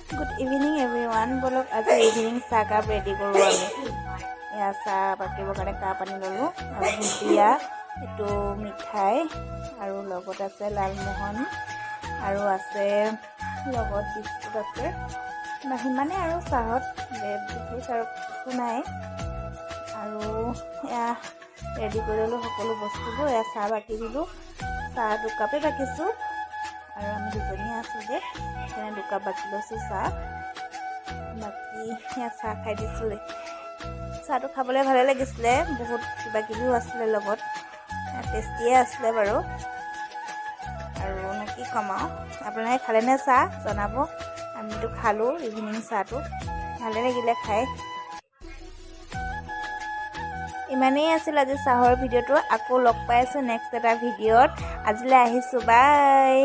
Good evening everyone. Bolok আজি evening চাহ cup ready কৰোঁ আমি। এয়া চাহ পাতিবৰ কাৰণে কাপ আনি ল'লোঁ আৰু ভুজিয়া, এইটো মিঠাই আৰু লগত আছে লালমোহন আৰু আছে লগত বিস্কুট আছে। সিমানে আৰু চাহত বিশেষ আৰু একো নাই। আৰু এয়া ৰেডি কৰি ল'লোঁ সকলো বস্তুবোৰ। এয়া চাহ বাকি দিলোঁ, চাহ দুকাপেই বাকিছোঁ আৰু আমি দুজনী আছোঁ যে সেইকাৰণে দুকাপ বাকি লৈছোঁ চাহ। বাকী সেয়া চাহ খাই দিছোঁ। চাহটো খাবলৈ ভালে লাগিছিলে, বহুত কিবা কিবিও আছিলে লগত, টেষ্টিয়ে আছিলে বাৰু। আৰু কি ক'ম আৰু, আপোনালোকে খালেনে চাহ জনাব। আমিতো খালোঁ ইভিনিং চাহটো, ভালে লাগিলে খাই। ইমানেই আছিল আজি চাহৰ ভিডিঅ'টো। আকৌ লগ পাই আছোঁ নেক্সট এটা ভিডিঅ'ত। আজিলৈ আহিছোঁ, বাই।